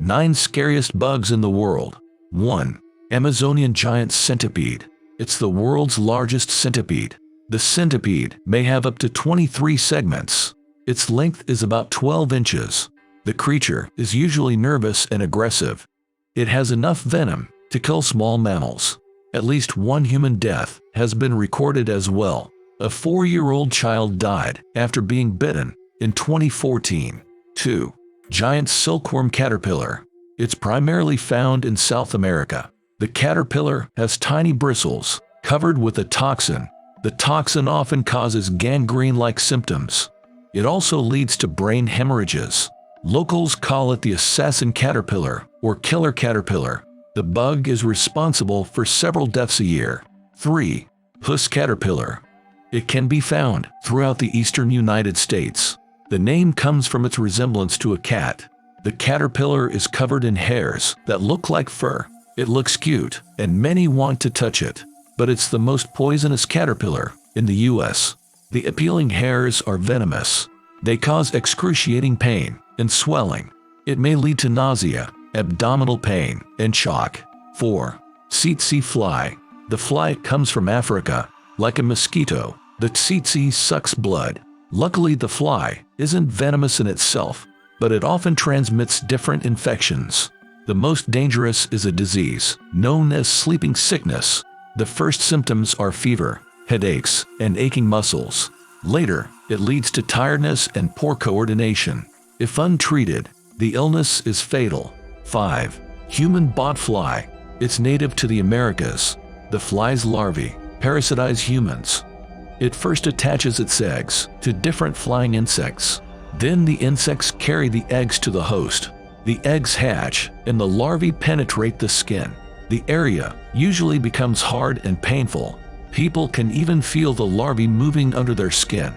9 scariest bugs in the world. 1. Amazonian giant centipede. It's the world's largest centipede. The centipede may have up to 23 segments. Its length is about 12 inches. The creature is usually nervous and aggressive. It has enough venom to kill small mammals. At least one human death has been recorded as well. A 4-year-old child died after being bitten in 2014. 2. Giant silkworm caterpillar. It's primarily found in South America. The caterpillar has tiny bristles covered with a toxin. The toxin often causes gangrene-like symptoms. It also leads to brain hemorrhages. Locals call it the assassin caterpillar or killer caterpillar. The bug is responsible for several deaths a year. 3. Puss caterpillar. It can be found throughout the eastern United States. The name comes from its resemblance to a cat. The caterpillar is covered in hairs that look like fur. It looks cute, and many want to touch it, but it's the most poisonous caterpillar in the U.S. The appealing hairs are venomous. They cause excruciating pain and swelling. It may lead to nausea, abdominal pain, and shock. 4. Tsetse fly. The fly comes from Africa. Like a mosquito, the tsetse sucks blood. Luckily, the fly isn't venomous in itself, but it often transmits different infections. The most dangerous is a disease known as sleeping sickness. The first symptoms are fever, headaches, and aching muscles. Later, it leads to tiredness and poor coordination. If untreated, the illness is fatal. 5. Human botfly. It's native to the Americas. The fly's larvae parasitize humans. It first attaches its eggs to different flying insects. Then the insects carry the eggs to the host. The eggs hatch, and the larvae penetrate the skin. The area usually becomes hard and painful. People can even feel the larvae moving under their skin.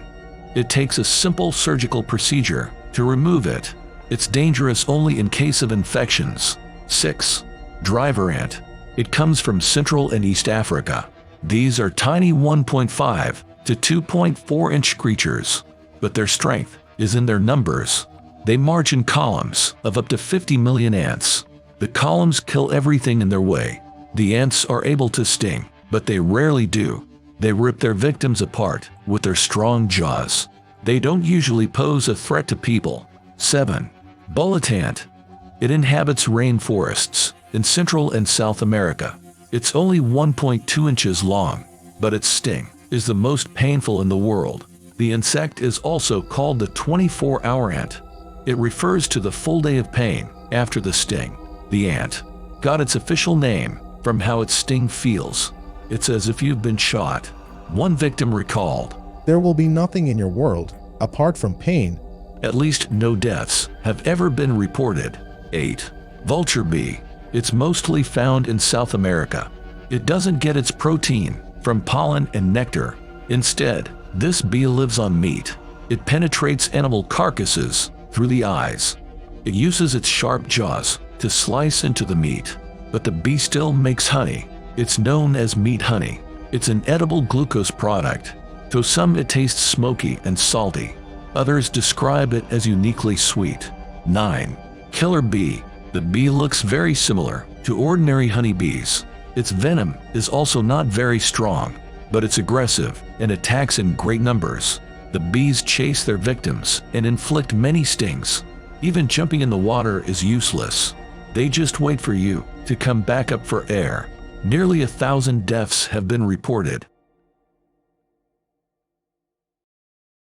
It takes a simple surgical procedure to remove it. It's dangerous only in case of infections. 6. Driver ant. It comes from Central and East Africa. These are tiny 1.5 to 2.4 inch creatures, but their strength is in their numbers. They march in columns of up to 50 million ants. The columns kill everything in their way. The ants are able to sting, but they rarely do. They rip their victims apart with their strong jaws. They don't usually pose a threat to people. 7. Bullet ant. It inhabits rainforests in Central and South America. It's only 1.2 inches long, but its sting is the most painful in the world. The insect is also called the 24-hour ant. It refers to the full day of pain after the sting. The ant got its official name from how its sting feels. It's as if you've been shot. One victim recalled, "There will be nothing in your world apart from pain." At least no deaths have ever been reported. 8. Vulture bee. It's mostly found in South America. It doesn't get its protein from pollen and nectar. Instead, this bee lives on meat. It penetrates animal carcasses through the eyes. It uses its sharp jaws to slice into the meat. But the bee still makes honey. It's known as meat honey. It's an edible glucose product. To some it tastes smoky and salty. Others describe it as uniquely sweet. 9. Killer bee. The bee looks very similar to ordinary honeybees. Its venom is also not very strong, but it's aggressive and attacks in great numbers. The bees chase their victims and inflict many stings. Even jumping in the water is useless. They just wait for you to come back up for air. Nearly 1,000 deaths have been reported.